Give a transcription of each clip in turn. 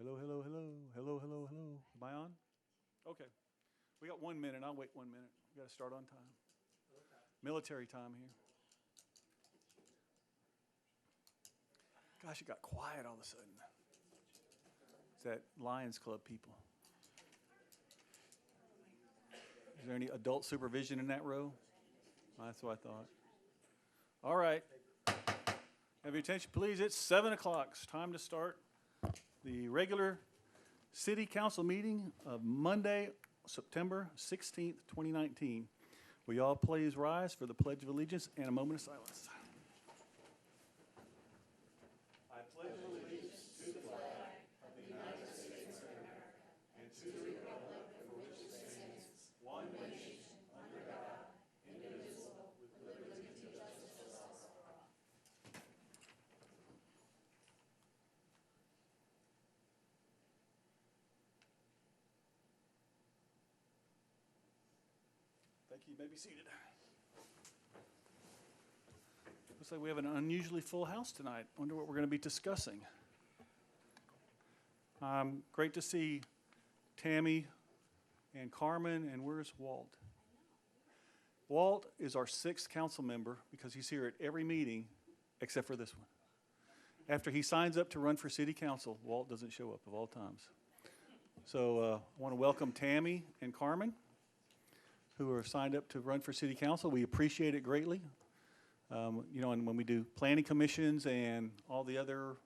Hello, hello, hello, hello, hello, hello. Am I on? Okay. We got 1 minute. I'll wait 1 minute. We got to start on time. Military time here. Gosh, it got quiet all of a sudden. It's that Lions Club people. Is there any adult supervision in that row? That's what I thought. All right. Have your attention, please. It's 7 o'clock. It's time to start the regular city council meeting of Monday, September 16th, 2019. Will you all please rise for the Pledge of Allegiance and a moment of silence? I pledge allegiance to the flag of the United States of America and to the republic for which it stands, one nation, under God, indivisible, with liberty and justice for all. Thank you. You may be seated. Looks like we have an unusually full house tonight. Wonder what we're going to be discussing. Great to see Tammy and Carmen, and where's Walt? Walt is our 6th council member because he's here at every meeting except for this one. After he signs up to run for city council, Walt doesn't show up of all times. So I want to welcome Tammy and Carmen, who are signed up to run for city council. We appreciate it greatly. And when we do planning commissions and all the other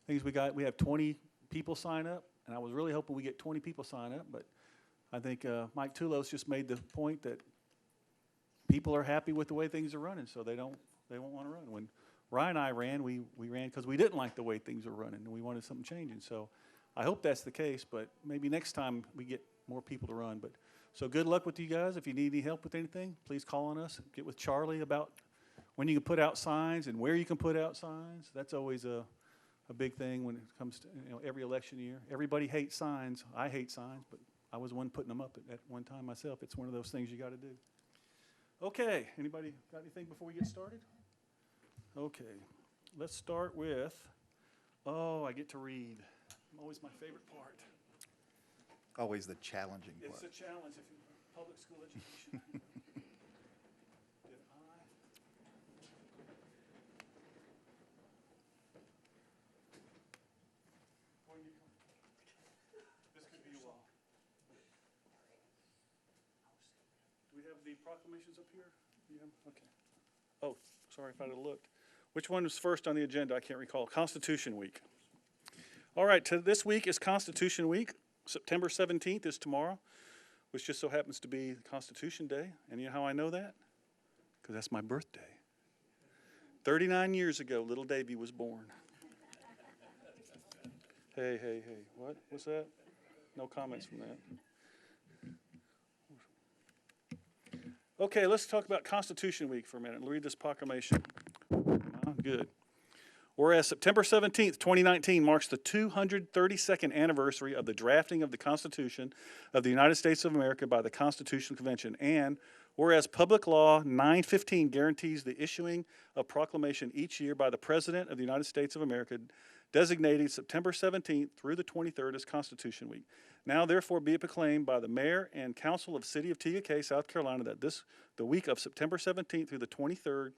things we have 20 people sign up, and I was really hoping we get 20 people sign up, but I think Mike Toulos just made the point that people are happy with the way things are running, so they won't want to run. When Ryan and I ran, we ran because we didn't like the way things were running, and we wanted something changing. So I hope that's the case, but maybe next time we get more people to run. But so good luck with you guys. If you need any help with anything, please call on us. Get with Charlie about when you can put out signs and where you can put out signs. That's always a big thing when it comes to every election year. Everybody hates signs. I hate signs, but I was one putting them up at one time myself. It's one of those things you got to do. Okay, anybody got anything before we get started? Okay, let's start with, I get to read. Always my favorite part. Always the challenging It's part. a challenge if you're in public school education. This could be a while. Do we have the proclamations up here? Okay. Oh, sorry if I'd have looked. Which one was first on the agenda? I can't recall. Constitution Week. All right, this week is Constitution Week. September 17th is tomorrow, which just so happens to be Constitution Day. And you know how I know that? Because that's my birthday. 39 years ago, little Davy was born. Hey, what? What's that? No comments from that. Okay, let's talk about Constitution Week for a minute. I'll read this proclamation. Good. Whereas September 17th, 2019 marks the 232nd anniversary of the drafting of the Constitution of the United States of America by the Constitutional Convention, and whereas Public Law 915 guarantees the issuing of proclamation each year by the President of the United States of America, designating September 17th through the 23rd as Constitution Week. Now, therefore, be it proclaimed by the Mayor and Council of the City of TK, South Carolina, that the week of September 17th through the 23rd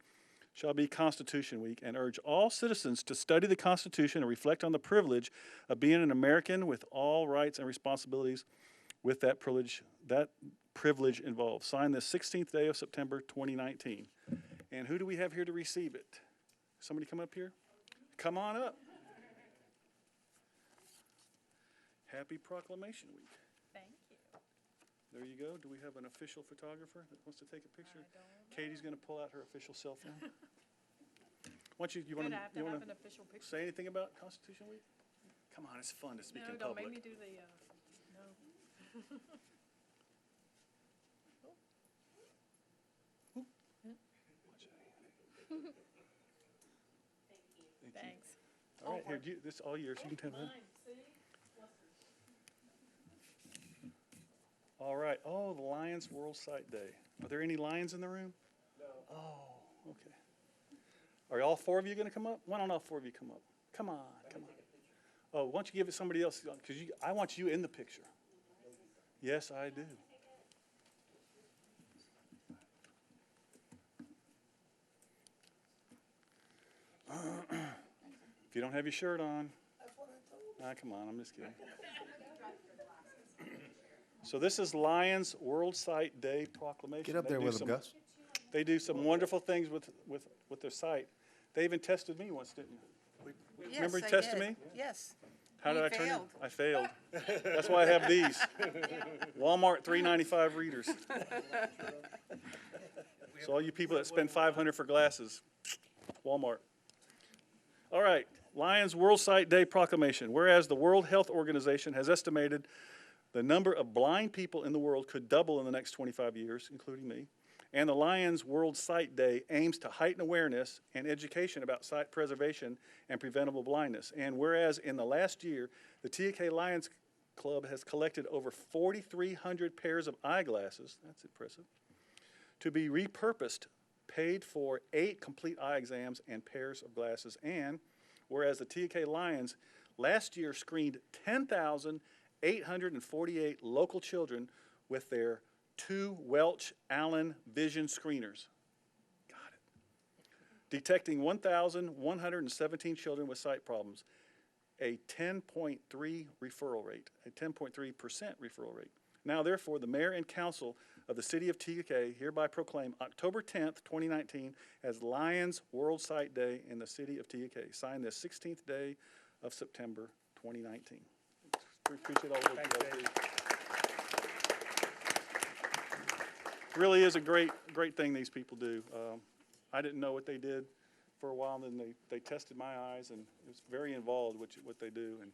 shall be Constitution Week, and urge all citizens to study the Constitution and reflect on the privilege of being an American with all rights and responsibilities with that privilege involved. Signed the 16th day of September 2019. And who do we have here to receive it? Somebody come up here? Come on up. Happy Proclamation Week. Thank you. There you go. Do we have an official photographer that wants to take a picture? I don't know. Katie's going to pull out her official cell phone. Why don't you want Good, I have to to have an official picture. say anything about Constitution Week? Come on, it's fun to speak in No, don't public. make me do the, no. Thank you. Thanks. All right, here, this is all yours. You can have that. All right. Oh, the Lions World Sight Day. Are there any lions in the room? No. Oh, okay. Are all 4 of you going to come up? Why don't all 4 of you come up? Come on, come on. Oh, why don't you give it to somebody else? Because I want you in the picture. Yes, I do. If you don't have your shirt on. Come on, I'm just kidding. So this is Lions World Sight Day proclamation. Get up there with them, Gus. They do some wonderful things with their sight. They even tested me once, didn't you? Yes, Remember you I tested did. me? Yes. How did You I turn in? failed. I failed. That's why I have these. Walmart $3.95 readers. So all you people that spend $500 for glasses, Walmart. All right, Lions World Sight Day proclamation. Whereas the World Health Organization has estimated the number of blind people in the world could double in the next 25 years, including me. And the Lions World Sight Day aims to heighten awareness and education about sight preservation and preventable blindness. And whereas in the last year, the TK Lions Club has collected over 4,300 pairs of eyeglasses, that's impressive, to be repurposed, paid for 8 complete eye exams and pairs of glasses. And whereas the TK Lions last year screened 10,848 local children with their 2 Welch Allen vision screeners. Got it. Detecting 1,117 children with sight problems, a 10.3 referral rate, a 10.3% referral rate. Now, therefore, the mayor and council of the city of TK hereby proclaim October 10th, 2019 as Lions World Sight Day in the city of TK. Signed this 16th day of September 2019. We appreciate all the work you guys do. It really is a great thing these people do. I didn't know what they did for a while, and then they tested my eyes, and it was very involved with what they do. And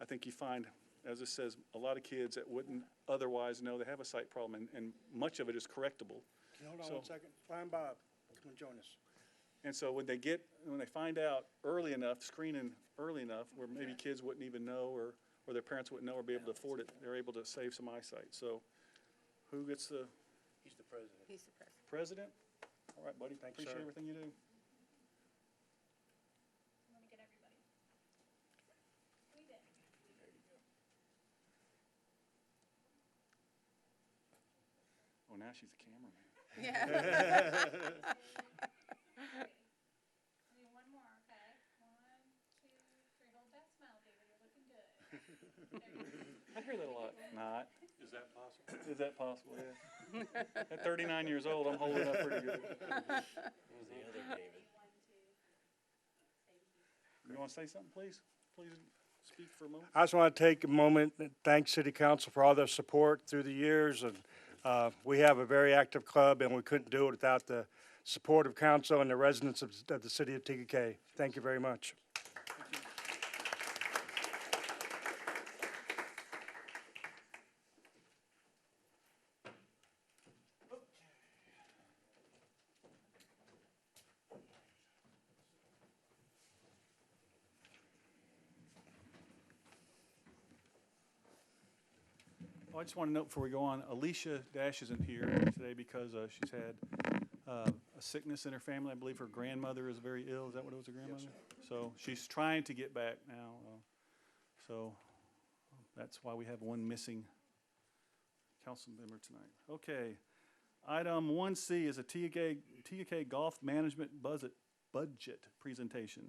I think you find, as it says, a lot of kids that wouldn't otherwise know they have a sight problem, and much of it is correctable. Can you hold on So- 1 second? Flying Bob, come and join us. And so when they find out early enough, screening early enough, where maybe kids wouldn't even know, or their parents wouldn't know or be able to afford it, they're able to save some eyesight. So who gets the He's the president. He's the president. president? All right, buddy, Thanks, appreciate sir. everything you do. Oh, now she's a cameraman. Yeah. One more, okay? 1, 2, 3. Hold that smile, David. You're looking good. I hear that a lot. Not. Is that possible? Is that possible, yeah. At 39 years old, I'm holding up pretty good. You want to say something, please? Please speak for a moment. I just want to take a moment and thank City Council for all their support through the years. And we have a very active club, and we couldn't do it without the support of council and the residents of the city of TK. Thank you very much. Oh, I just want to note before we go on, Alicia Dash isn't here today because she's had a sickness in her family. I believe her grandmother is very ill. Is that what it was, her grandmother? Yes, so she's trying to get back now. So that's why we have one missing council member tonight. Okay. Item 1C is a TK Golf Management budget presentation.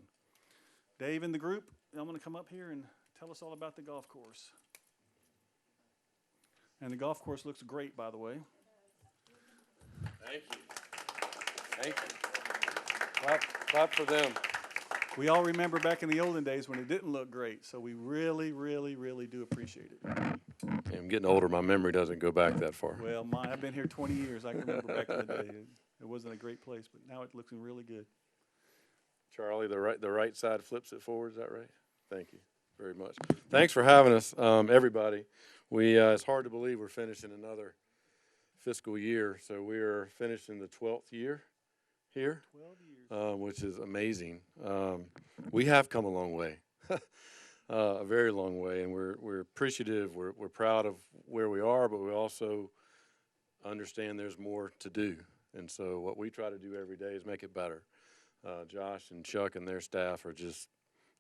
Dave and the group, I'm going to come up here and tell us all about the golf course. And the golf course looks great, by the way. Thank you. Thank you. Clap for them. We all remember back in the olden days when it didn't look great, so we really, really, really do appreciate it. I'm getting older. My memory doesn't go back that far. Well, I've been here 20 years. I can remember back in the day. It wasn't a great place, but now it's looking really good. Charlie, the right side flips it forward. Is that right? Thank you very much. Thanks for having us, everybody. It's hard to believe we're finishing another fiscal year. So we're finishing the 12th year here, 12 years. which is amazing. We have come a long way, a very long way, and we're appreciative. We're proud of where we are, but we also understand there's more to do. And so what we try to do every day is make it better. Josh and Chuck and their staff are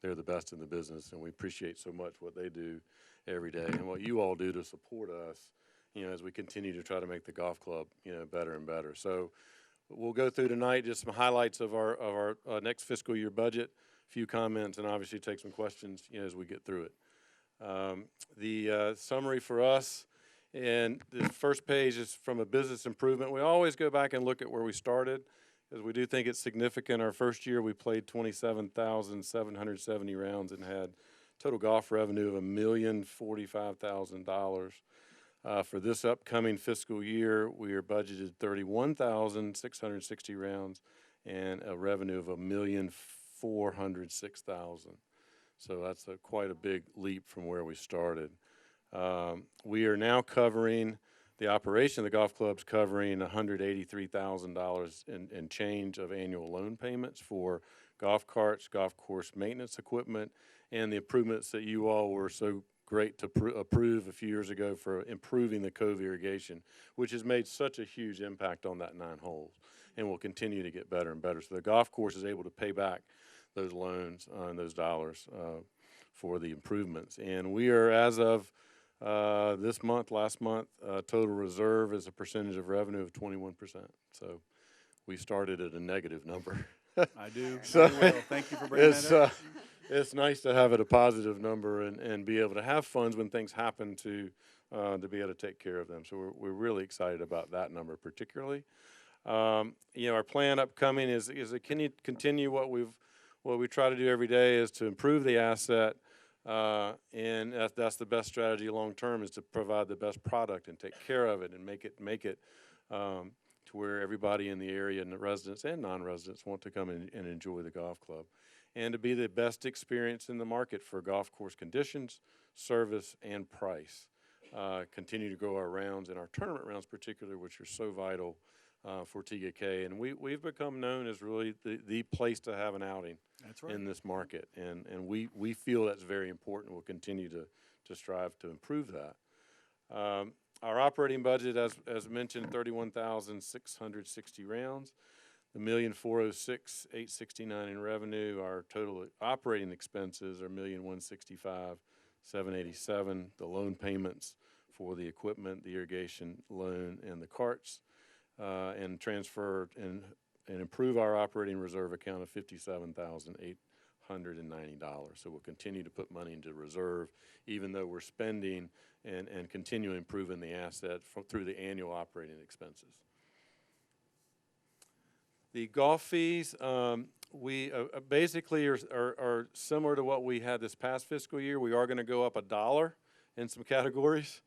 they're the best in the business, and we appreciate so much what they do every day and what you all do to support us, as we continue to try to make the golf club, better and better. So we'll go through tonight just some highlights of our next fiscal year budget, a few comments, and obviously take some questions, as we get through it. The summary for us, and the first page is from a business improvement. We always go back and look at where we started, because we do think it's significant. Our first year, we played 27,770 rounds and had total golf revenue of $1,045,000. For this upcoming fiscal year, we are budgeted 31,660 rounds and a revenue of $1,406,000. So that's quite a big leap from where we started. We are now covering the operation of the golf club's covering $183,000 in change of annual loan payments for golf carts, golf course maintenance equipment, and the improvements that you all were so great to approve a few years ago for improving the cove irrigation, which has made such a huge impact on that 9 holes and will continue to get better and better. So the golf course is able to pay back those loans and those dollars for the improvements. And we are, as of last month, total reserve is a percentage of revenue of 21%. So we started at a negative number. I do. So Very well. Thank you for bringing that up. It's nice to have it a positive number and be able to have funds when things happen to be able to take care of them. So we're really excited about that number particularly. Our plan upcoming is to continue what we try to do every day is to improve the asset, and that's the best strategy long term, is to provide the best product and take care of it and make it to where everybody in the area, and the residents and non-residents, want to come and enjoy the golf club, and to be the best experience in the market for golf course conditions, service, and price. Continue to grow our rounds and our tournament rounds particularly, which are so vital for TGK, and we've become known as really the place to have an outing. That's right. In this market, and we feel that's very important. We'll continue to strive to improve that. Our operating budget, as mentioned, 31,660 rounds, the $1,406,869 in revenue. Our total operating expenses are $1,165,787. The loan payments for the equipment, the irrigation loan, and the carts, and transfer and improve our operating reserve account of $57,890. So we'll continue to put money into reserve, even though we're spending and continue improving the asset through the annual operating expenses. The golf fees, we basically are similar to what we had this past fiscal year. We are going to go up $1 in some categories.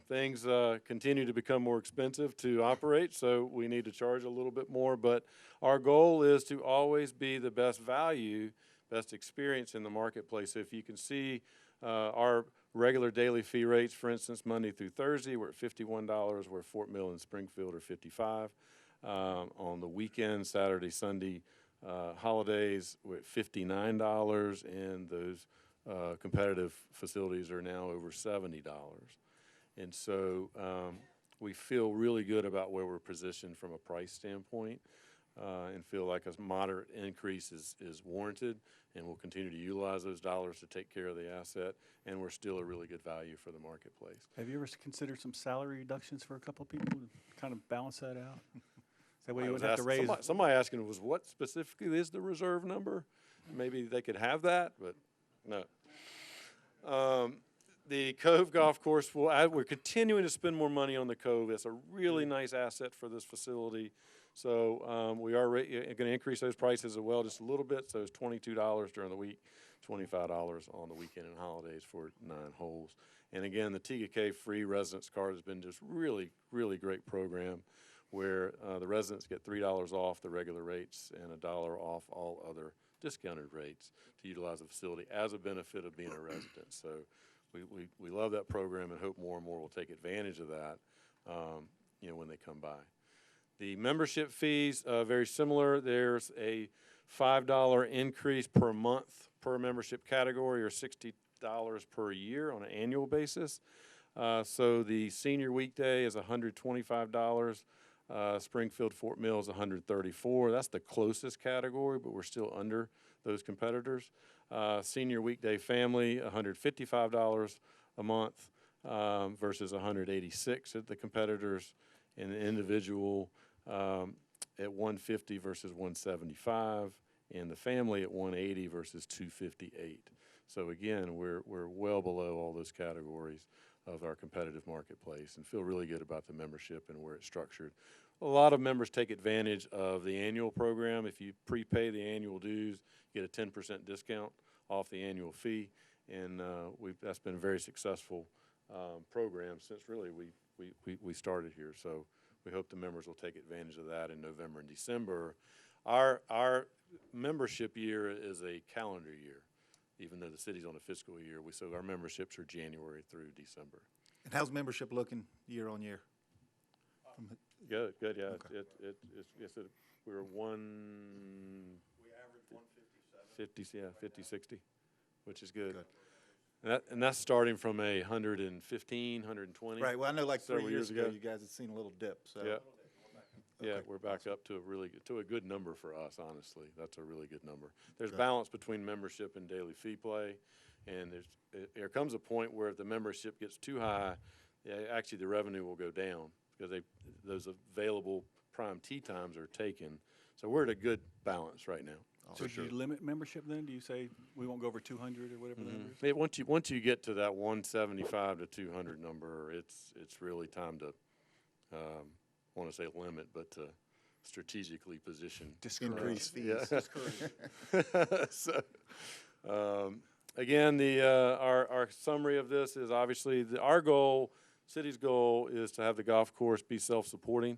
Things continue to become more expensive to operate, so we need to charge a little bit more. But our goal is to always be the best value, best experience in the marketplace. So if you can see our regular daily fee rates, for instance, Monday through Thursday, we're at $51, where Fort Mill and Springfield are $55. On the weekend, Saturday, Sunday, holidays, we're at $59, and those competitive facilities are now over $70. And so we feel really good about where we're positioned from a price standpoint, and feel like a moderate increase is warranted, and we'll continue to utilize those dollars to take care of the asset, and we're still a really good value for the marketplace. Have you ever considered some salary reductions for a couple of people to kind of balance that out? That way you wouldn't have to raise. Somebody asking was, what specifically is the reserve number? Maybe they could have that, but no. The Cove Golf Course, we're continuing to spend more money on the Cove. It's a really nice asset for this facility. So we are going to increase those prices as well just a little bit. So it's $22 during the week, $25 on the weekend and holidays for 9 holes. And again, the TGK free residence card has been just really, really great program, where the residents get $3 off the regular rates and $1 off all other discounted rates to utilize the facility as a benefit of being a resident. So we love that program and hope more and more will take advantage of that, when they come by. The membership fees, very similar. There's a $5 increase per month per membership category, or $60 per year on an annual basis. So the senior weekday is $125. Springfield, Fort Mill is 134. That's the closest category, but we're still under those competitors. Senior weekday family, $155 a month versus 186 at the competitors, and the individual at 150 versus 175, and the family at 180 versus 258. So again, we're well below all those categories of our competitive marketplace, and feel really good about the membership and where it's structured. A lot of members take advantage of the annual program. If you prepay the annual dues, you get a 10% discount off the annual fee, and that's been a very successful program since really we started here. So we hope the members will take advantage of that in November and December. Our membership year is a calendar year, even though the city's on a fiscal year. So our memberships are January through December. And how's membership looking year on year? Good, yeah. Okay. We were We averaged 157. 50, 60, which is good. And that's starting from 115, 120. Right, well, I know like 3 Several years years ago, ago. you guys had seen a little dip, so. Yeah. Yeah, Okay. we're back up to a good number for us, honestly. That's a really good number. There's Good. balance between membership and daily fee play, and there comes a point where if the membership gets too high, actually the revenue will go down because those available prime tee times are taken. So we're at a good balance right now. So for do sure. you limit membership then? Do you say we won't go over 200 or whatever the number is? Yeah, once you get to that 175 to 200 number, it's really time to, I want to say limit, but to strategically position. Increase Yeah. fees. So, again, our summary of this is obviously our goal, city's goal, is to have the golf course be self-supporting,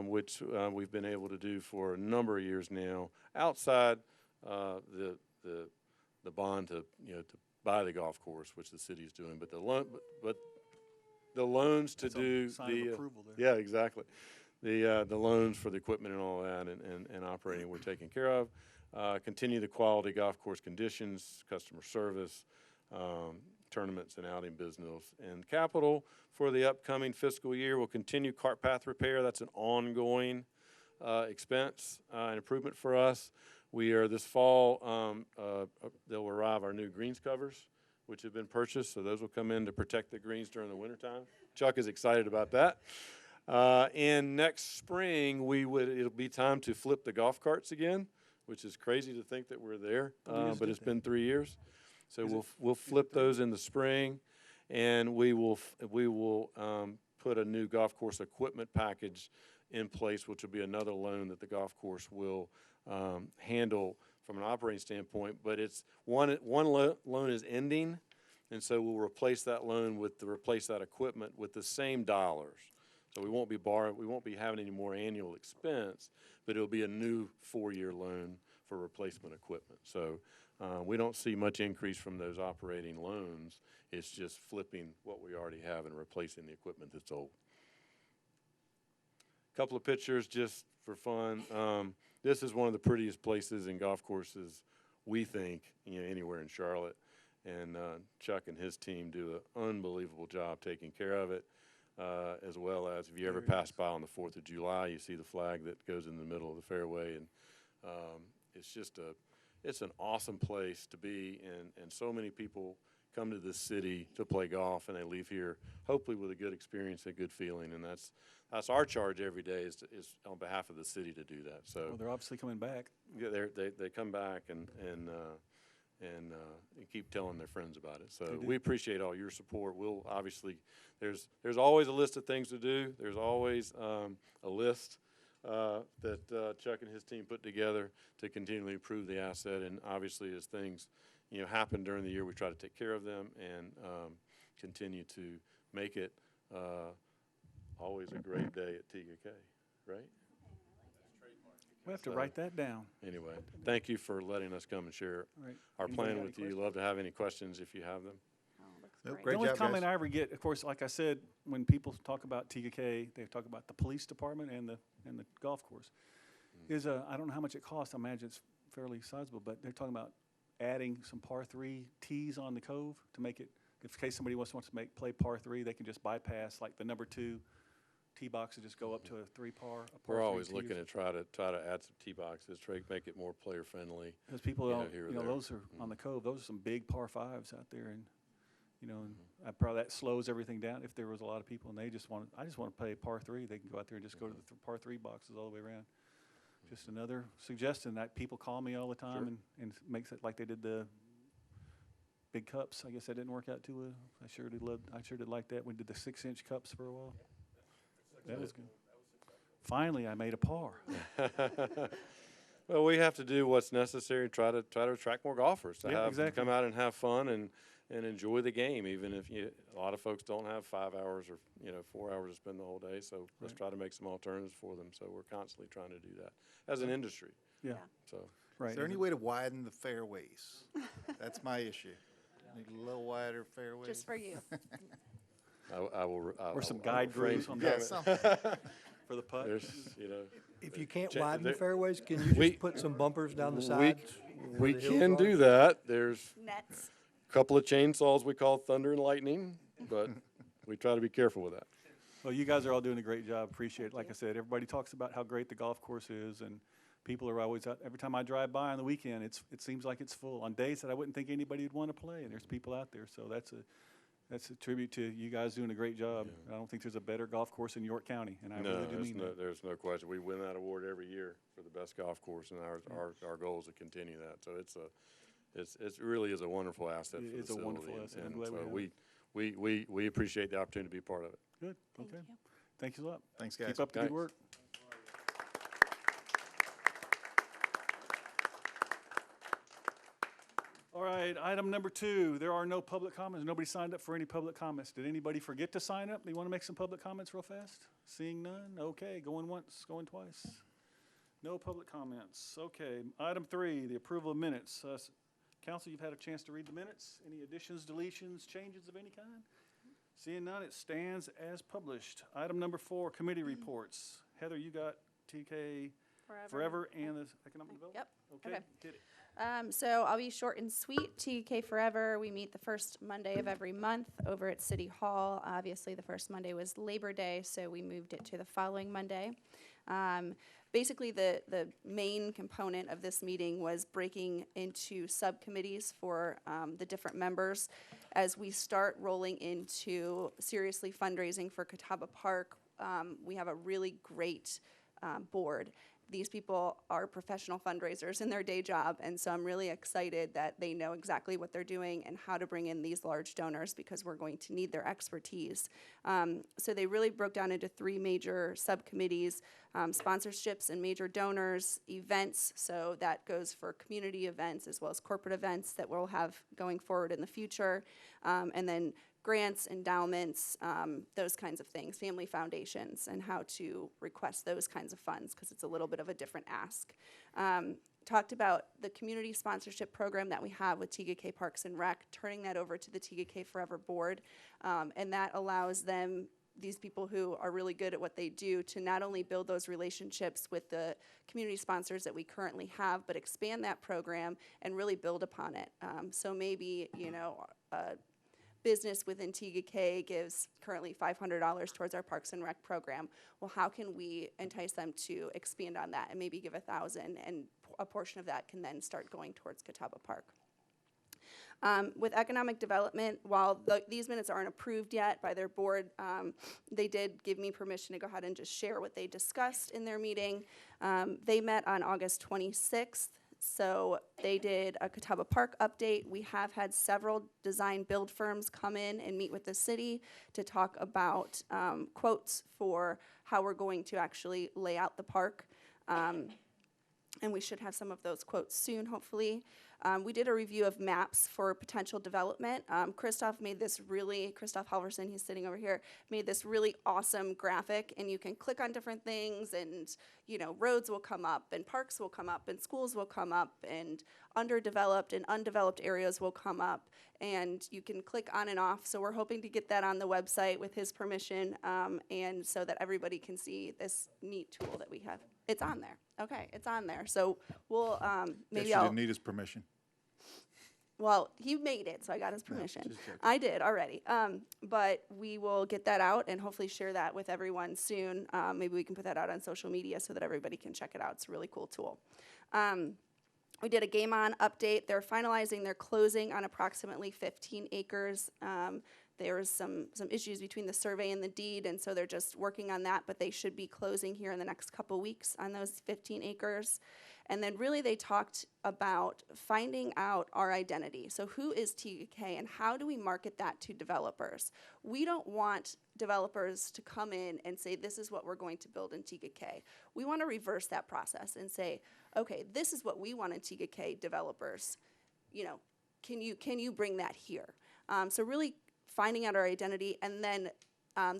which we've been able to do for a number of years now. Outside the bond to buy the golf course, which the city is doing, but the loans to That's a do sign of approval there. yeah, exactly. The loans for the equipment and all that and operating we're taking care of. Continue the quality golf course conditions, customer service, tournaments and outing business. And capital for the upcoming fiscal year will continue cart path repair. That's an ongoing expense and improvement for us. We are this fall, they'll arrive our new greens covers, which have been purchased. So those will come in to protect the greens during the wintertime. Chuck is excited about that. And next spring, it'll be time to flip the golf carts again, which is crazy to think that we're there, but it's been 3 years. So we'll flip those in the spring, and we will put a new golf course equipment package in place, which will be another loan that the golf course will handle from an operating standpoint. But it's one loan is ending, and so we'll replace that loan replace that equipment with the same dollars. So we won't be having any more annual expense, but it'll be a new 4-year loan for replacement equipment. So we don't see much increase from those operating loans. It's just flipping what we already have and replacing the equipment that's old. Couple of pictures just for fun. This is one of the prettiest places in golf courses, we think, anywhere in Charlotte. And Chuck and his team do an unbelievable job taking care of it. As well as if you ever pass by on the 4th of July, you see the flag that goes in the middle of the fairway, and it's an awesome place to be, and so many people come to this city to play golf, and they leave here hopefully with a good experience and a good feeling, and that's our charge every day is on behalf of the city to do that. So Well, they're obviously coming back. yeah, they come back and keep telling their friends about it. So we appreciate all your support. We'll obviously, there's always a list of things to do. There's always a list that Chuck and his team put together to continually improve the asset. And obviously, as things happen during the year, we try to take care of them and continue to make it always a great day at TKK, right? We have to write that down. Anyway, thank you for letting us come and share All right. our Anybody plan got with any you. Love to have any questions if you have them. Nope, The great only job, comment guys. I ever get, of course, like I said, when people talk about TKK, they talk about the police department and the golf course. Is I don't know how much it costs. I imagine it's fairly sizable, but they're talking about adding some par 3 tees on the cove to make it, in case somebody wants to play par 3, they can just bypass like the number 2 tee boxes just go up to a 3-par. We're always looking to try to add some tee boxes, try to make it more player friendly. Because people you know, don't, here or you know, there. those are on the Cove, those are some big par 5s out there, and, you know, and I probably that slows everything down if there was a lot of people, and I just want to play par 3, they can go out there and just go to the par 3 boxes all the way around. Just another suggestion that people call me all the time and makes it like they did the big cups. I guess that didn't work out too well. I sure did like that. We did the 6-inch cups for a while. That was good. Finally, I made a par. Well, we have to do what's necessary, try to attract more golfers to Yeah, have exactly. come out and have fun and enjoy the game, even if a lot of folks don't have 5 hours or 4 hours to spend the whole day. So let's try to make some alternatives for them. So we're constantly trying to do that as an industry. Yeah, So right. Is there any way to widen the fairways? That's my issue. Need a little wider fairways. Just for you. I will. Or some I will guide refrain grooves from on Yeah, the, something. for the putt. There's, If you can't Cha- widen there- the fairways, can you we- just put some bumpers down the we, sides? where we the hills can are? do that. There's Nets. a couple of chainsaws we call thunder and lightning, but we try to be careful with that. Well, you guys are all doing a great job. Appreciate it. Like I said, everybody talks about how great the golf course is, and people are always out. Every time I drive by on the weekend, it seems like it's full. On days that I wouldn't think anybody would want to play, and there's people out there. So that's a tribute to you guys doing a great job. I don't think there's a better golf course in York County, and I No, really do mean that. there's no question. We win that award every year for the best golf course, and our goal is to continue that. So it really is a wonderful asset for the It's a facility. wonderful asset. I'm And glad so we we appreciate the opportunity to be part of it. Good. Thank Okay. you. Thank you a lot. Thanks, guys. Keep up the good Thanks. work. All right, item number 2, there are no public comments. Nobody signed up for any public comments. Did anybody forget to sign up? Do you want to make some public comments real fast? Seeing none? Okay, going once, going twice. No public comments. Okay, item 3, the approval of minutes. Council, you've had a chance to read the minutes. Any additions, deletions, changes of any kind? Seeing none, it stands as published. Item number 4, committee reports. Heather, you got TK Forever and the Economic Development? Yep. Okay, Okay. hit it. So I'll be short and sweet. TK Forever, we meet the first Monday of every month over at City Hall. Obviously, the first Monday was Labor Day, so we moved it to the following Monday. Basically, the main component of this meeting was breaking into subcommittees for the different members. As we start rolling into seriously fundraising for Catawba Park, we have a really great board. These people are professional fundraisers in their day job, and so I'm really excited that they know exactly what they're doing and how to bring in these large donors because we're going to need their expertise. So they really broke down into 3 major subcommittees, sponsorships and major donors, events, so that goes for community events as well as corporate events that we'll have going forward in the future, and then grants, endowments, those kinds of things, family foundations, and how to request those kinds of funds, because it's a little bit of a different ask. Talked about the community sponsorship program that we have with TKK Parks and Rec, turning that over to the TKK Forever Board, and that allows them, these people who are really good at what they do, to not only build those relationships with the community sponsors that we currently have, but expand that program and really build upon it. So maybe, business within TKK gives currently $500 towards our Parks and Rec program. Well, how can we entice them to expand on that and maybe give $1,000, and a portion of that can then start going towards Catawba Park. With economic development, while these minutes aren't approved yet by their board, they did give me permission to go ahead and just share what they discussed in their meeting. They met on August 26th. So they did a Catawba Park update. We have had several design build firms come in and meet with the city to talk about quotes for how we're going to actually lay out the park. And we should have some of those quotes soon, hopefully. We did a review of maps for potential development. Christoph Halverson, he's sitting over here, made this really awesome graphic, and you can click on different things, and roads will come up, and parks will come up, and schools will come up, and underdeveloped and undeveloped areas will come up, and you can click on and off. So we're hoping to get that on the website with his permission, and so that everybody can see this neat tool that we have. It's on there. Okay, it's on there. So we'll maybe Guess you didn't need his permission. Well, he made it, so I got his permission. just joking. I did already. But we will get that out and hopefully share that with everyone soon. Maybe we can put that out on social media so that everybody can check it out. It's a really cool tool. We did a Game On update. They're finalizing their closing on approximately 15 acres. There was some issues between the survey and the deed, and so they're just working on that, but they should be closing here in the next couple weeks on those 15 acres. And then really they talked about finding out our identity. So who is TKK and how do we market that to developers? We don't want developers to come in and say, this is what we're going to build in TKK. We want to reverse that process and say, okay, this is what we want in TKK developers. You know, can you bring that here? So really finding out our identity, and then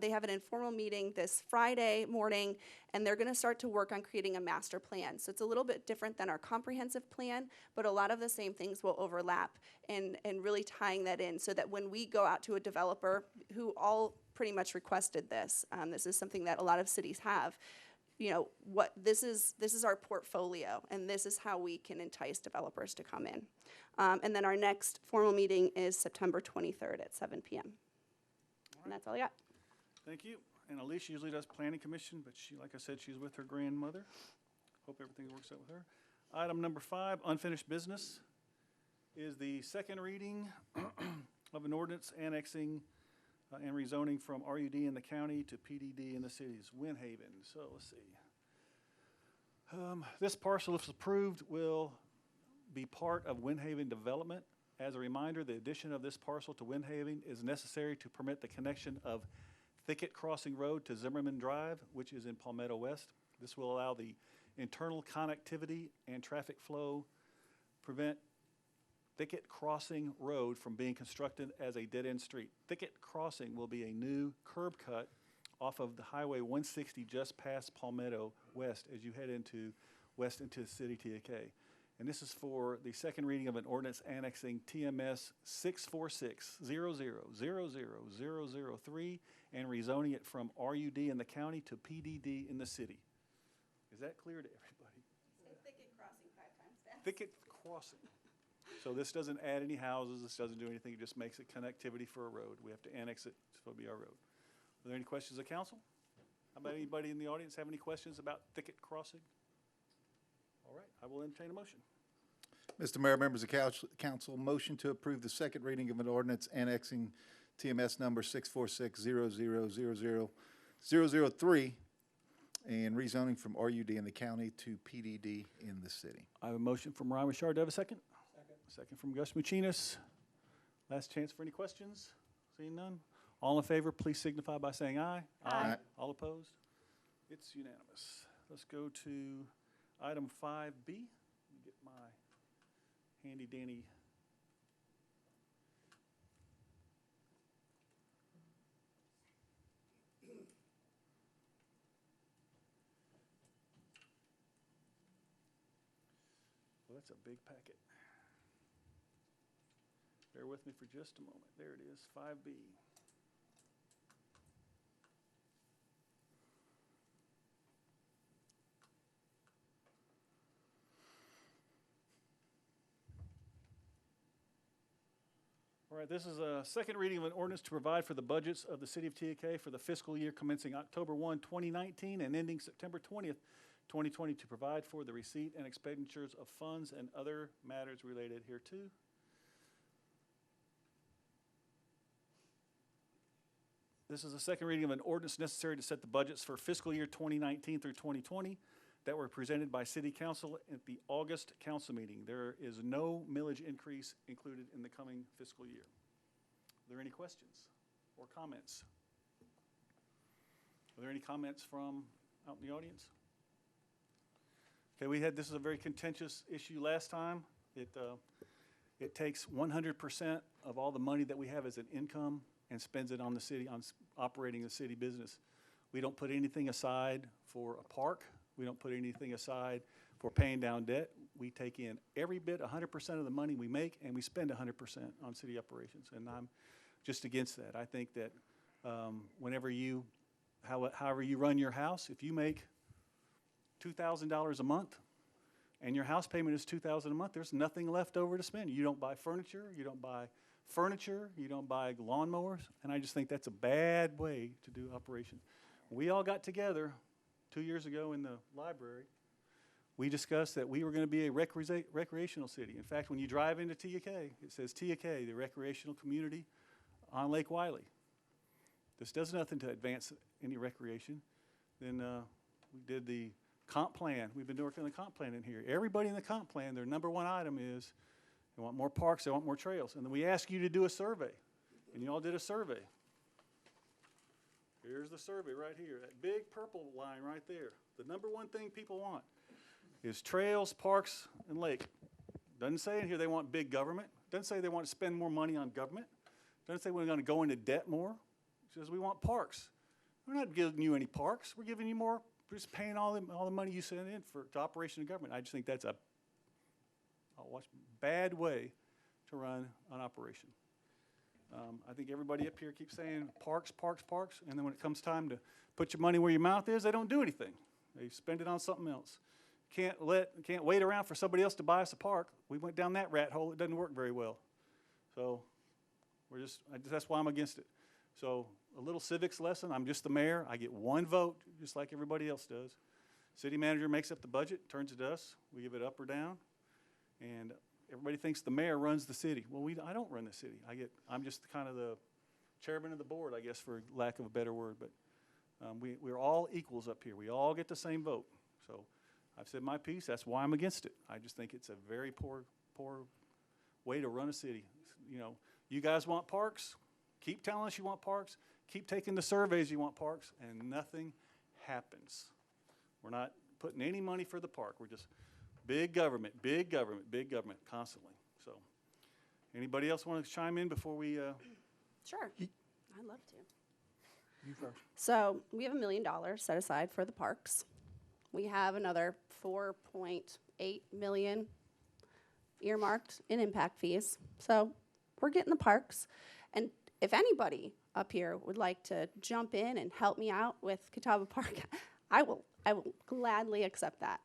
they have an informal meeting this Friday morning, and they're going to start to work on creating a master plan. So it's a little bit different than our comprehensive plan, but a lot of the same things will overlap, and really tying that in so that when we go out to a developer who all pretty much requested this, this is something that a lot of cities have, you know, this is our portfolio, and this is how we can entice developers to come in. And then our next formal meeting is September 23rd at 7 p.m. And that's all I got. Thank you. And Alicia usually does planning commission, but she, like I said, she's with her grandmother. Hope everything works out with her. Item number 5, unfinished business, is the second reading of an ordinance annexing and rezoning from RUD in the county to PDD in the cities, Wind Haven. So let's see. This parcel, if approved, will be part of Wind Haven development. As a reminder, the addition of this parcel to Wind Haven is necessary to permit the connection of Thicket Crossing Road to Zimmerman Drive, which is in Palmetto West. This will allow the internal connectivity and traffic flow, prevent Thicket Crossing Road from being constructed as a dead-end street. Thicket Crossing will be a new curb cut off of the Highway 160 just past Palmetto West as you head west into the city TK. And this is for the second reading of an ordinance annexing TMS 64600000003 and rezoning it from RUD in the county to PDD in the city. Is that clear to everybody? Thicket Crossing 5 times fast. Thicket Crossing. So this doesn't add any houses, this doesn't do anything, it just makes it connectivity for a road. We have to annex it, so it'll be our road. Are there any questions of council? How about anybody in the audience have any questions about Thicket Crossing? All right, I will entertain a motion. Mr. Mayor, members of council, motion to approve the second reading of an ordinance annexing TMS number 64600000003 and rezoning from RUD in the county to PDD in the city. I have a motion from Ryan Richard. Do I have a second? Second from Gus Mucinas. Last chance for any questions? Seeing none? All in favor, please signify by saying aye. Aye. All opposed? It's unanimous. Let's go to item 5B. Let me get my handy dandy. Well, that's a big packet. Bear with me for just a moment. There it is, 5B. All right, this is a second reading of an ordinance to provide for the budgets of the city of TK for the fiscal year commencing October 1, 2019 and ending September 20th, 2020 to provide for the receipt and expenditures of funds and other matters related hereto. This is a second reading of an ordinance necessary to set the budgets for fiscal year 2019 through 2020 that were presented by City Council at the August council meeting. There is no millage increase included in the coming fiscal year. Are there any questions or comments? Are there any comments from out in the audience? Okay, this is a very contentious issue last time. It takes 100% of all the money that we have as an income and spends it on the city, on operating the city business. We don't put anything aside for a park. We don't put anything aside for paying down debt. We take in every bit, 100% of the money we make, and we spend 100% on city operations. And I'm just against that. I think that however you run your house, if you make $2,000 a month, and your house payment is $2,000 a month, there's nothing left over to spend. You don't buy furniture, you don't buy lawnmowers, and I just think that's a bad way to do operation. We all got together 2 years ago in the library. We discussed that we were going to be a recreational city. In fact, when you drive into TUK, it says TUK, the recreational community on Lake Wiley. This does nothing to advance any recreation. Then we did the comp plan. We've been working on the comp plan in here. Everybody in the comp plan, their number one item is they want more parks, they want more trails. And then we ask you to do a survey, and you all did a survey. Here's the survey right here, that big purple line right there. The number one thing people want is trails, parks, and lake. Doesn't say in here they want big government. Doesn't say they want to spend more money on government. Doesn't say we're going to go into debt more. It says we want parks. We're not giving you any parks. We're giving you more. We're just paying all the money you send in to operation of government. I just think that's a bad way to run an operation. I think everybody up here keeps saying parks, parks, parks, and then when it comes time to put your money where your mouth is, they don't do anything. They spend it on something else. Can't wait around for somebody else to buy us a park. We went down that rat hole. It doesn't work very well. So that's why I'm against it. So a little civics lesson. I'm just the mayor. I get one vote, just like everybody else does. City manager makes up the budget, turns it to us. We give it up or down. And everybody thinks the mayor runs the city. Well, I don't run the city. I'm just kind of the chairman of the board, I guess, for lack of a better word. But we're all equals up here. We all get the same vote. So I've said my piece. That's why I'm against it. I just think it's a very poor way to run a city. You know, you guys want parks? Keep telling us you want parks. Keep taking the surveys you want parks, and nothing happens. We're not putting any money for the park. We're just big government, big government, big government, constantly. So, anybody else want to chime in before we? Sure, I'd love to. You first. So we have $1 million set aside for the parks. We have another 4.8 million earmarked in impact fees. So we're getting the parks. And if anybody up here would like to jump in and help me out with Catawba Park, I will gladly accept that.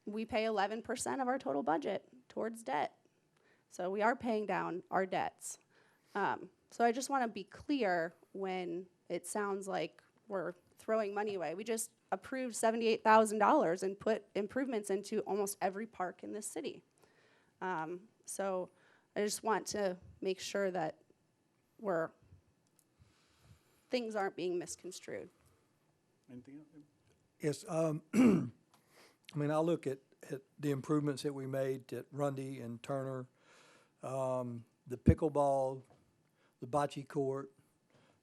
We pay 11% of our total budget towards debt. So we are paying down our debts. So I just want to be clear when it sounds like we're throwing money away. We just approved $78,000 and put improvements into almost every park in this city. So I just want to make sure that things aren't being misconstrued. Anything else? Yes, I mean, I look at the improvements that we made at Rundy and Turner, the pickleball, the bocce court,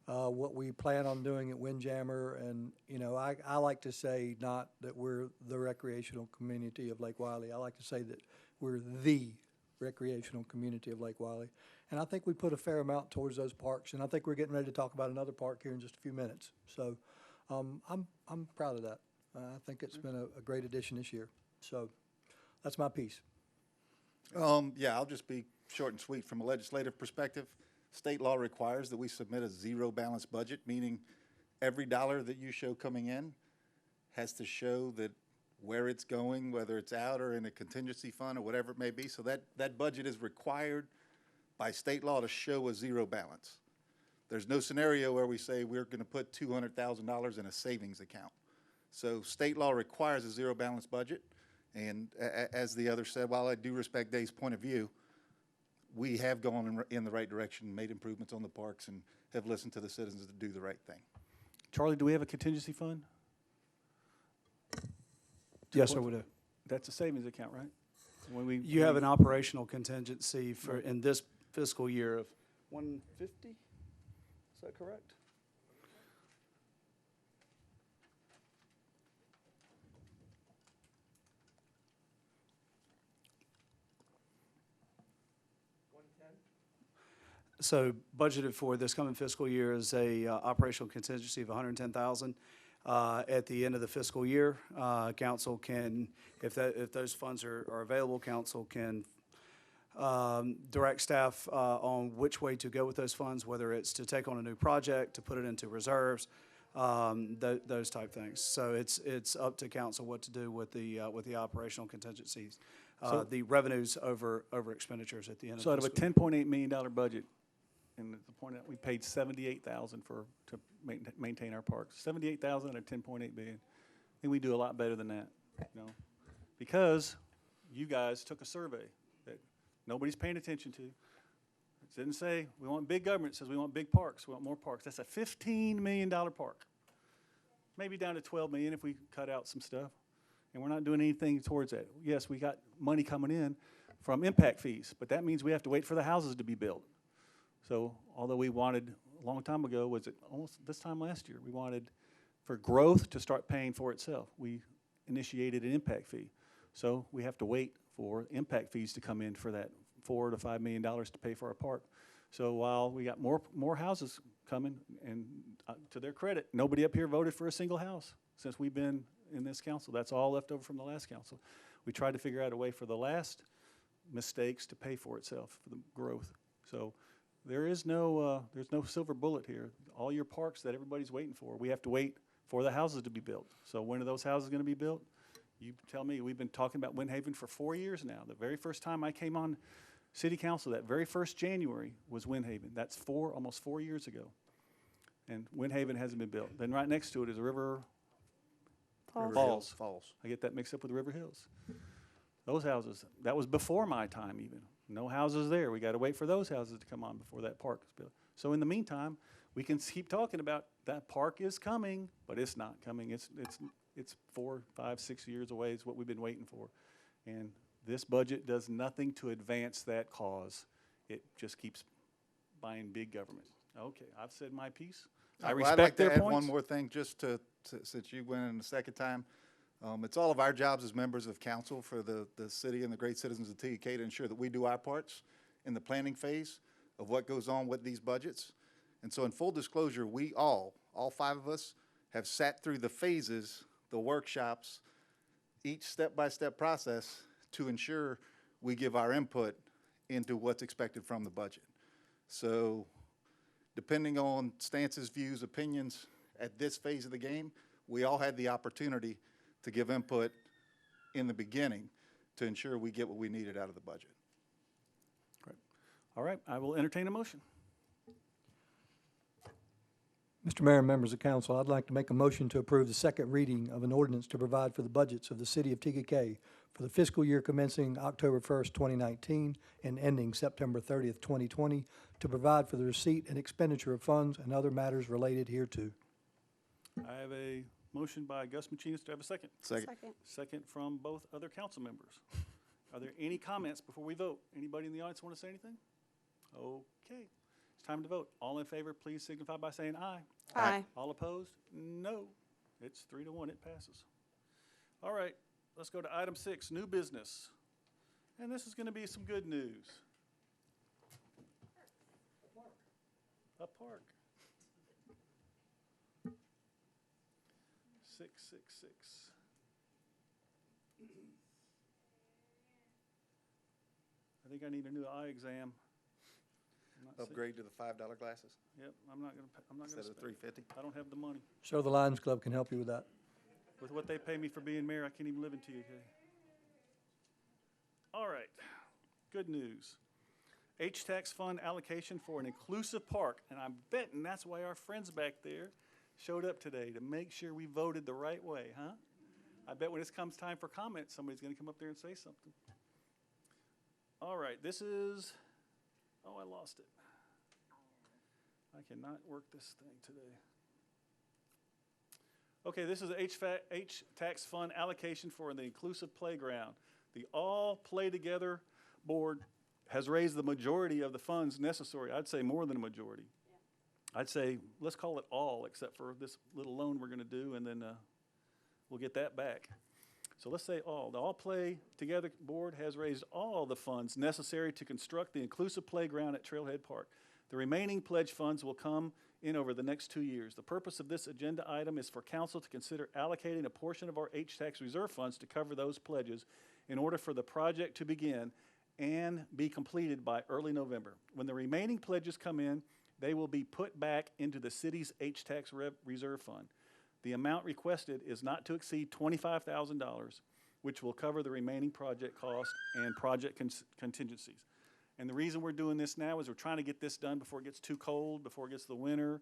what we plan on doing at Windjammer, and, you know, I like to say not that we're the recreational community of Lake Wiley. I like to say that we're the recreational community of Lake Wiley. And I think we put a fair amount towards those parks, and I think we're getting ready to talk about another park here in just a few minutes. So I'm proud of that. I think it's been a great addition this year. So that's my piece. Yeah, I'll just be short and sweet. From a legislative perspective, state law requires that we submit a zero balance budget, meaning every dollar that you show coming in has to show that where it's going, whether it's out or in a contingency fund or whatever it may be. So that budget is required by state law to show a zero balance. There's no scenario where we say we're going to put $200,000 in a savings account. So state law requires a zero balance budget. And as the other said, while I do respect Dave's point of view, we have gone in the right direction, made improvements on the parks, and have listened to the citizens to do the right thing. Charlie, do we have a contingency fund? Yes, sir, we do. That's a savings account, right? You have an operational contingency for, in this fiscal year of 150? Is that correct? So budgeted for this coming fiscal year is a operational contingency of 110,000. At the end of the fiscal year, council can, if those funds are available, council can direct staff on which way to go with those funds, whether it's to take on a new project, to put it into reserves, those type things. So it's up to council what to do with the operational contingencies, the revenues over expenditures at the end of So out of a fiscal year. $10.8 million budget, and at the point that we paid $78,000 to maintain our parks, 78,000 at 10.8 billion. I think we do a lot better than that, you know, because you guys took a survey that nobody's paying attention to. It didn't say we want big government. It says we want big parks. We want more parks. That's a $15 million park, maybe down to 12 million if we cut out some stuff, and we're not doing anything towards that. Yes, we got money coming in from impact fees, but that means we have to wait for the houses to be built. So although we wanted, a long time ago, was it almost this time last year, we wanted for growth to start paying for itself. We initiated an impact fee. So we have to wait for impact fees to come in for that $4 to $5 million to pay for our park. So while we got more houses coming, and to their credit, nobody up here voted for a single house since we've been in this council. That's all left over from the last council. We tried to figure out a way for the last mistakes to pay for itself, for the growth. So there's no silver bullet here. All your parks that everybody's waiting for, we have to wait for the houses to be built. So when are those houses going to be built? You tell me. We've been talking about Windhaven for 4 years now. The very first time I came on city council, that very first January was Windhaven. That's almost 4 years ago. And Windhaven hasn't been built. Then right next to it is River Falls. I get that mixed up with River Hills. Those houses, that was before my time even. No houses there. We got to wait for those houses to come on before that park is built. So in the meantime, we can keep talking about that park is coming, but it's not coming. It's 4, 5, 6 years away is what we've been waiting for. And this budget does nothing to advance that cause. It just keeps buying big government. Okay, I've said my piece. I Well, I'd like respect to their add points. one more thing, just since you went in the second time. It's all of our jobs as members of council for the city and the great citizens of TK to ensure that we do our parts in the planning phase of what goes on with these budgets. And so in full disclosure, we all 5 of us, have sat through the phases, the workshops, each step-by-step process to ensure we give our input into what's expected from the budget. So depending on stances, views, opinions at this phase of the game, we all had the opportunity to give input in the beginning to ensure we get what we needed out of the budget. Great. All right, I will entertain a motion. Mr. Mayor and members of council, I'd like to make a motion to approve the second reading of an ordinance to provide for the budgets of the city of TKK for the fiscal year commencing October 1st, 2019 and ending September 30th, 2020, to provide for the receipt and expenditure of funds and other matters related hereto. I have a motion by Gus Machinas. Do I have a second? Second. Second from both other council members. Are there any comments before we vote? Anybody in the audience want to say anything? Okay, it's time to vote. All in favor, please signify by saying aye. Aye. All opposed? No. It's 3-1, it passes. All right, let's go to item 6, new business. And this is going to be some good news. A park. 666. I think I need a new eye exam. I'm not seeing- Upgrade to the $5 glasses Yep, I'm not gonna instead of spend the it. $350. I don't have the money. So the Lions Club can help you with that. With what they pay me for being mayor, I can't even live in TK. All right, good news. H-Tax fund allocation for an inclusive park, and I'm betting that's why our friends back there showed up today, to make sure we voted the right way, huh? I bet when it comes time for comments, somebody's gonna come up there and say something. All right, this is, oh, I lost it. I cannot work this thing today. Okay, this is H-Tax fund allocation for the inclusive playground. The All Play Together board has raised the majority of the funds necessary. I'd say more than a majority. Yeah. I'd say, let's call it all, except for this little loan we're gonna do, and then we'll get that back. So let's say all. The All Play Together board has raised all the funds necessary to construct the inclusive playground at Trailhead Park. The remaining pledge funds will come in over the next 2 years. The purpose of this agenda item is for council to consider allocating a portion of our H-Tax reserve funds to cover those pledges in order for the project to begin and be completed by early November. When the remaining pledges come in, they will be put back into the city's H-Tax reserve fund. The amount requested is not to exceed $25,000, which will cover the remaining project cost and project contingencies. And the reason we're doing this now is we're trying to get this done before it gets too cold, before it gets to the winter.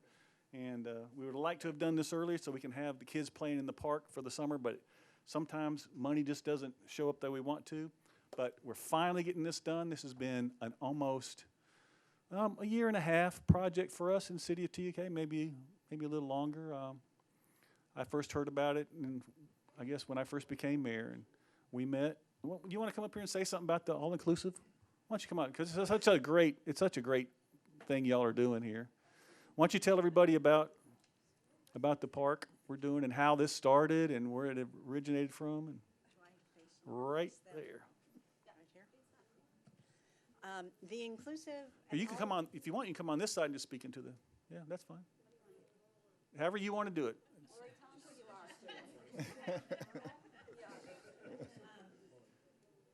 And we would like to have done this earlier so we can have the kids playing in the park for the summer, but sometimes money just doesn't show up that we want to. But we're finally getting this done. This has been an almost a year and a half project for us in the city of TUK, maybe a little longer. I first heard about it, and I guess when I first became mayor, and we met. You want to come up here and say something about the all-inclusive? Why don't you come out? Because it's such a great thing y'all are doing here. Why don't you tell everybody about the park we're doing and how this started and where it originated from? And right there. The inclusive. Or you can come on, if you want, you can come on this side and just speak into the, yeah, that's fine. However you want to do it.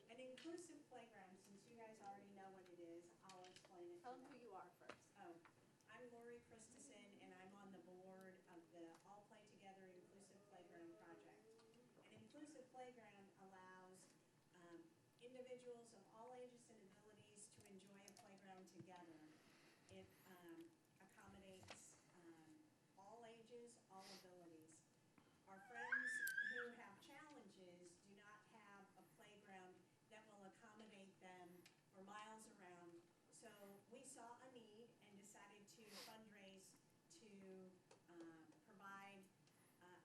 An inclusive playground, since you guys already know what it is, I'll explain it. Tell them who you are first. Oh, I'm Lori Christensen, and I'm on the board of the All Play Together Inclusive Playground Project. An inclusive playground allows individuals of all ages and abilities to enjoy a playground together. It accommodates all ages, all abilities. Our friends who have challenges do not have a playground that will accommodate them for miles around. So we saw a need and decided to fundraise to provide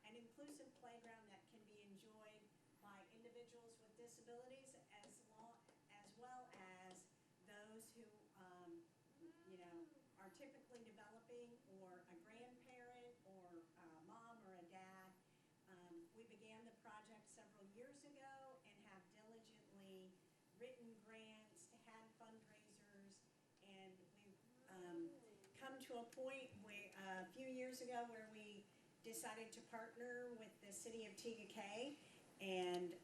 an inclusive playground that can be enjoyed by individuals with disabilities as well as those who are typically developing, or a grandparent, or a mom or a dad. We began the project several years ago and have diligently written grants, had fundraisers, and we've come to a point where a few years ago where we decided to partner with the city of TUK and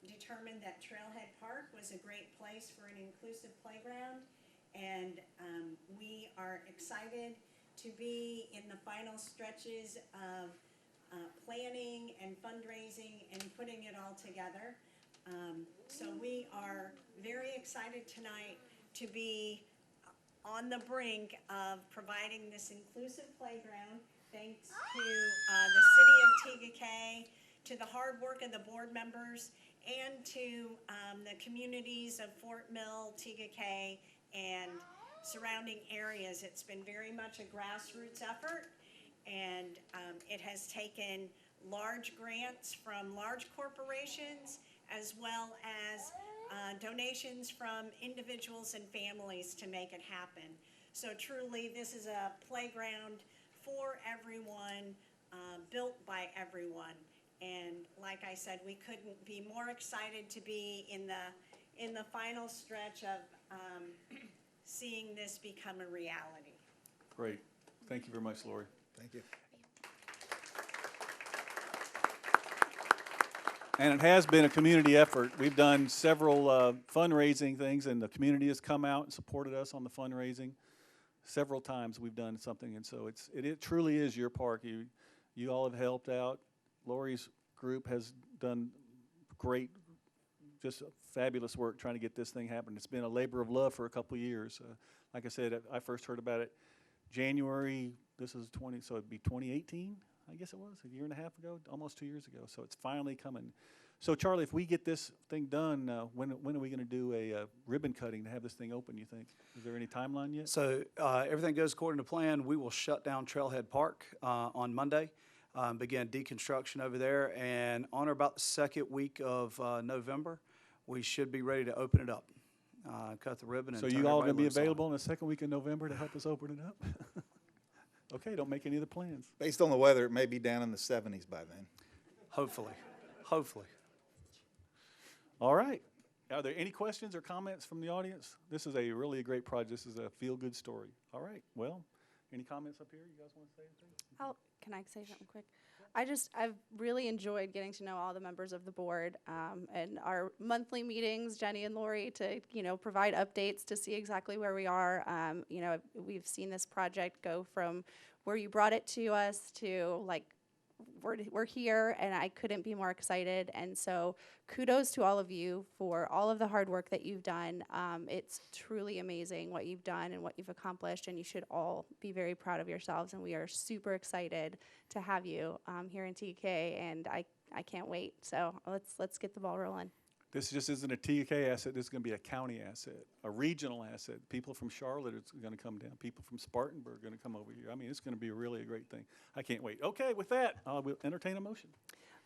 determined that Trailhead Park was a great place for an inclusive playground. And we are excited to be in the final stretches of planning and fundraising and putting it all together. So we are very excited tonight to be on the brink of providing this inclusive playground, thanks to the city of TUK, to the hard work of the board members, and to the communities of Fort Mill, TUK, and surrounding areas. It's been very much a grassroots effort, and it has taken large grants from large corporations as well as donations from individuals and families to make it happen. So truly, this is a playground for everyone, built by everyone. And like I said, we couldn't be more excited to be in the final stretch of seeing this become a reality. Great. Thank you very much, Lori. Thank you. And it has been a community effort. We've done several fundraising things, and the community has come out and supported us on the fundraising. Several times we've done something, and so it truly is your park. You all have helped out. Lori's group has done great, just fabulous work trying to get this thing happen. It's been a labor of love for a couple of years. Like I said, I first heard about it January, so it'd be 2018, I guess it was, a year and a half ago, almost 2 years ago. So it's finally coming. So Charlie, if we get this thing done, when are we going to do a ribbon cutting to have this thing open, you think? Is there any timeline yet? So everything goes according to plan. We will shut down Trailhead Park on Monday, begin deconstruction over there, and on or about the second week of November, we should be ready to open it up, cut the ribbon. And So turn you all everybody going to be loose on it. available in the second week of November to help us open it up? Okay, don't make any other plans. Based on the weather, it may be down in the 70s by then. Hopefully, hopefully. All right. Are there any questions or comments from the audience? This is a really great project. This is a feel-good story. All right. Well, any comments up here? You guys want to say anything? Can I say something quick? I've really enjoyed getting to know all the members of the board, and our monthly meetings, Jenny and Lori, to, provide updates to see exactly where we are. We've seen this project go from where you brought it to us to, like, we're here, and I couldn't be more excited. And so kudos to all of you for all of the hard work that you've done. It's truly amazing what you've done and what you've accomplished, and you should all be very proud of yourselves. And we are super excited to have you here in TK, and I can't wait. So let's get the ball rolling. This just isn't a TK asset, this is gonna be a county asset, a regional asset. People from Charlotte are gonna come down, people from Spartanburg are gonna come over here. I mean, it's gonna be really a great thing. I can't wait. Okay, with that, I will entertain a motion.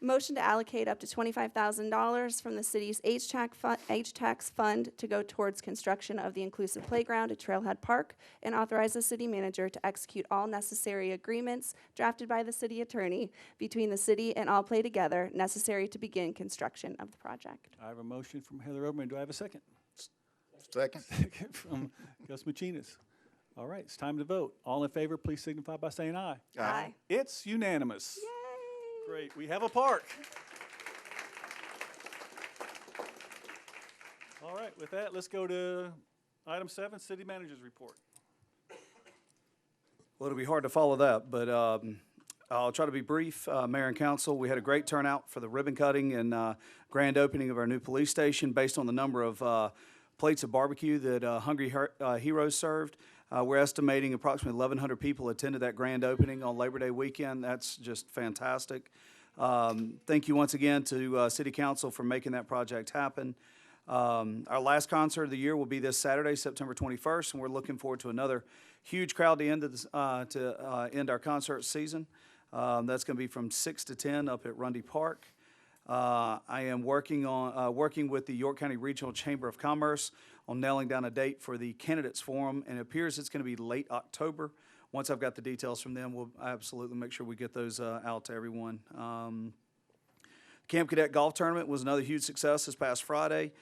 Motion to allocate up to $25,000 from the city's HTAX fund to go towards construction of the inclusive playground at Trailhead Park, and authorize the city manager to execute all necessary agreements drafted by the city attorney between the city and All Play Together necessary to begin construction of the project. I have a motion from Heather Oberman. Do I have a second? Second. Second from Gus Machinas. All right, it's time to vote. All in favor, please signify by saying aye. Aye. It's unanimous. Yay! Great, we have a park. All right, with that, let's go to item 7, city manager's report. Well, it'll be hard to follow that, but I'll try to be brief. Mayor and council, we had a great turnout for the ribbon cutting and grand opening of our new police station based on the number of plates of barbecue that Hungry Heroes served. We're estimating approximately 1,100 people attended that grand opening on Labor Day weekend. That's just fantastic. Thank you once again to City Council for making that project happen. Our last concert of the year will be this Saturday, September 21st, and we're looking forward to another huge crowd to end our concert season. That's going to be from 6 to 10 up at Rundy Park. I am working with the York County Regional Chamber of Commerce on nailing down a date for the candidates forum, and it appears it's going to be late October. Once I've got the details from them, we'll absolutely make sure we get those out to everyone. Camp Cadet Golf Tournament was another huge success this past Friday.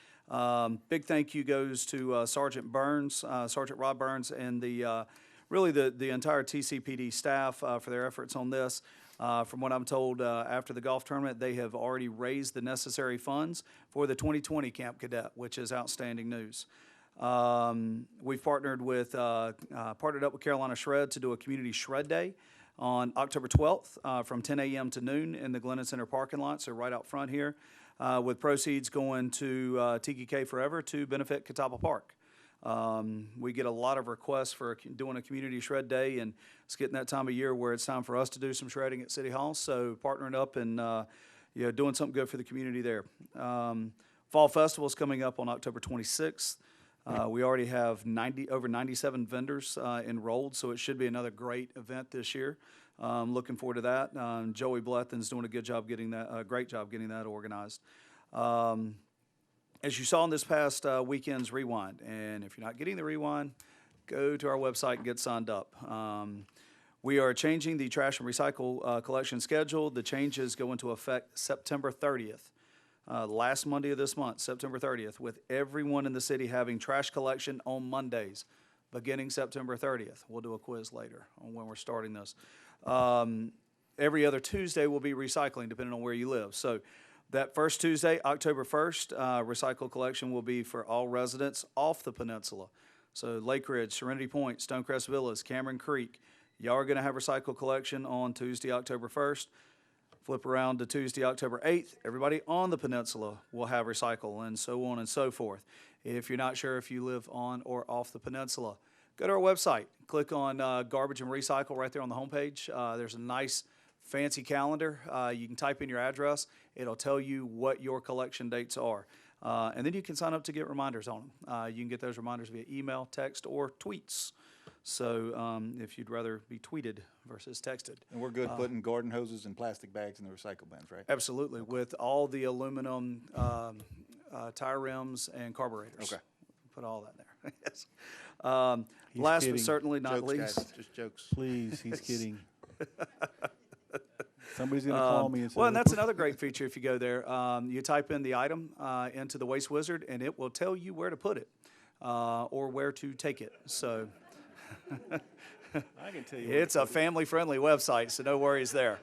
Big thank you goes to Sergeant Rob Burns, and really the entire TCPD staff for their efforts on this. From what I'm told, after the golf tournament, they have already raised the necessary funds for the 2020 Camp Cadet, which is outstanding news. We've partnered up with Carolina Shred to do a community shred day on October 12th from 10 a.m. to noon in the Glennon Center parking lot, so right out front here, with proceeds going to TKK Forever to benefit Catawba Park. We get a lot of requests for doing a community shred day, and it's getting that time of year where it's time for us to do some shredding at City Hall. So partnering up and doing something good for the community there. Fall Festival is coming up on October 26th. We already have over 97 vendors enrolled, so it should be another great event this year. Looking forward to that. Joey Blethen's doing a great job getting that organized. As you saw in this past weekend's Rewind, and if you're not getting the Rewind, go to our website and get signed up. We are changing the trash and recycle collection schedule. The changes go into effect September 30th, last Monday of this month, September 30th, with everyone in the city having trash collection on Mondays, beginning September 30th. We'll do a quiz later on when we're starting this. Every other Tuesday will be recycling, depending on where you live. So that first Tuesday, October 1st, recycle collection will be for all residents off the peninsula. So Lake Ridge, Serenity Point, Stonecrest Villas, Cameron Creek. Y'all are going to have recycle collection on Tuesday, October 1st. Flip around to Tuesday, October 8th. Everybody on the peninsula will have recycle, and so on and so forth. If you're not sure if you live on or off the peninsula, go to our website. Click on Garbage and Recycle right there on the homepage. There's a nice fancy calendar. You can type in your address. It'll tell you what your collection dates are. And then you can sign up to get reminders on them. You can get those reminders via email, text, or tweets. So if you'd rather be tweeted versus texted. And we're good putting garden hoses and plastic bags in the recycle bins, right? Absolutely, with all the aluminum tire rims and carburetors. Okay. Put all that there. Yes. He's Last kidding. but certainly not Jokes, least. guys, just jokes. Please, he's kidding. Somebody's going to call me and say. Well, and that's another great feature if you go there. You type in the item into the Waste Wizard, and it will tell you where to put it or where to take it. So I can tell you. It's a family-friendly website, so no worries there.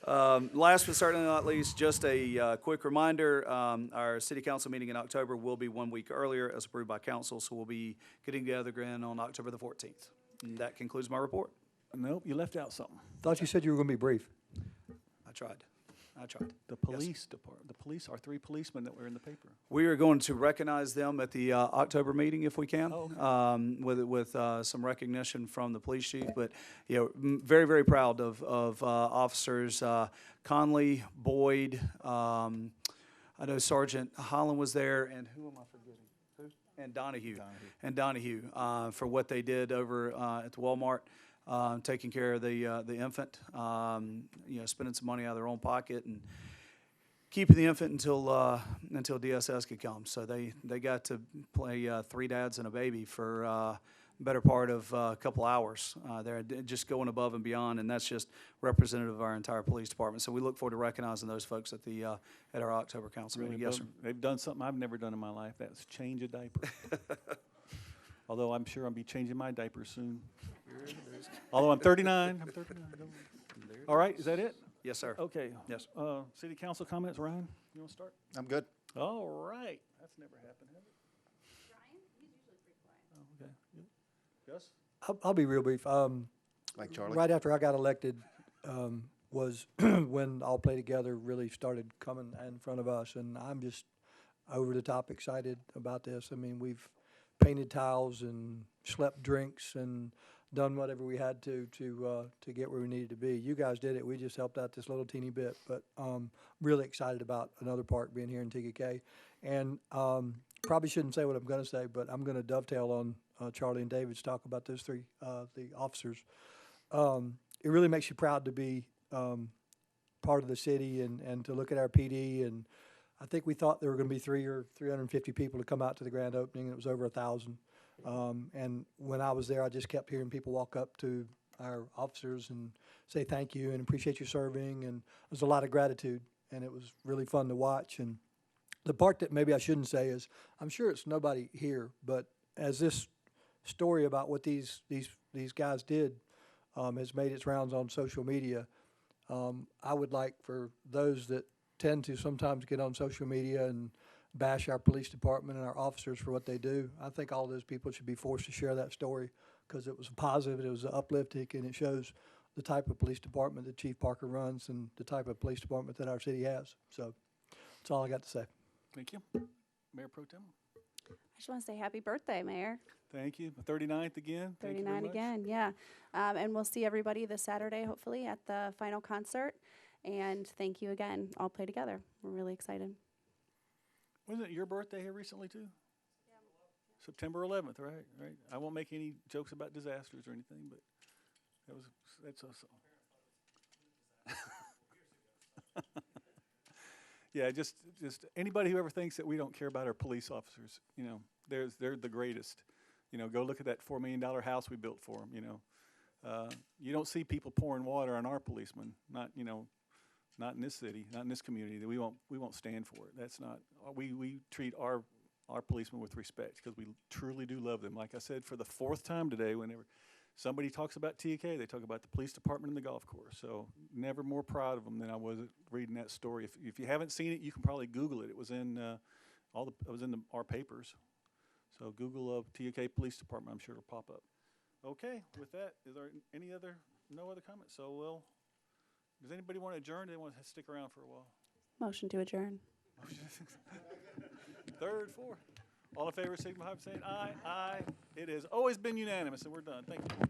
Last but certainly not least, just a quick reminder, our city council meeting in October will be 1 week earlier as approved by council, so we'll be getting together again on October the 14th. And that concludes my report. Nope, you left out something. Thought you said you were gonna be brief. I tried. The police department, the police, our 3 policemen that were in the paper. We are going to recognize them at the October meeting if we can, Oh, okay. with some recognition from the police chief. But, you know, very, very proud of officers Conley, Boyd, I know Sergeant Holland was there, and who am I forgetting? Who? And Donahue for what they did over at the Walmart. Taking care of the infant, you know, spending some money out of their own pocket and keeping the infant until DSS could come. So they got to play 3 dads and a baby for better part of a couple hours. They're just going above and beyond, and that's just representative of our entire police department. So we look forward to recognizing those folks at the at our October council meeting. Yes, sir. They've done something I've never done in my life. That's change a diaper. Although I'm sure I'll be changing my diaper soon. Although I'm 39. All right, is that it? Yes, sir. Okay. Yes. City council comments, Ryan, you want to start? I'm good. All right. That's never happened, has it? Ryan, he's usually pretty quiet. Oh, okay. You? Gus? I'll be real brief. Like Charlie? Right after I got elected, was when All Play Together really started coming in front of us, and I'm just over the top excited about this. I mean, we've painted tiles and schlepped drinks and done whatever we had to get where we needed to be. You guys did it. We just helped out this little teeny bit, but really excited about another park being here in TKK. And probably shouldn't say what I'm going to say, but I'm going to dovetail on Charlie and David's talk about those 3 the officers. It really makes you proud to be part of the city and to look at our PD. And I think we thought there were going to be 350 people to come out to the grand opening, and it was over 1,000. And when I was there, I just kept hearing people walk up to our officers and say thank you and appreciate you serving. And there's a lot of gratitude, and it was really fun to watch. And the part that maybe I shouldn't say is, I'm sure it's nobody here, but as this story about what these guys did has made its rounds on social media, I would like for those that tend to sometimes get on social media and bash our police department and our officers for what they do, I think all those people should be forced to share that story, because it was positive, it was uplifting, and it shows the type of police department that Chief Parker runs and the type of police department that our city has. So that's all I got to say. Thank you. Mayor Pro Tem. I just want to say happy birthday, Mayor. Thank you. 39th again. Thank you very 39 much. again, yeah. And we'll see everybody this Saturday, hopefully, at the final concert. And thank you again. All Play Together. We're really excited. Wasn't it your birthday here recently, too? September 11th, right? Right. I won't make any jokes about disasters or anything, but that's us. Yeah, just anybody who ever thinks that we don't care about our police officers, you know, they're the greatest. You know, go look at that $4 million house we built for them. You know, you don't see people pouring water on our policemen. Not in this city, not in this community. We won't stand for it. That's not. We treat our policemen with respect, because we truly do love them. Like I said, for the 4th time today, whenever somebody talks about TK, they talk about the police department and the golf course. So never more proud of them than I was reading that story. If you haven't seen it, you can probably Google it. It was in our papers. So Google TK Police Department. I'm sure it'll pop up. Okay. With that, is there no other comments? So does anybody want to adjourn? Do they want to stick around for a while? Motion to adjourn. 3rd, 4th. All in favor, signify by saying aye. Aye. It has always been unanimous, and we're done. Thank you.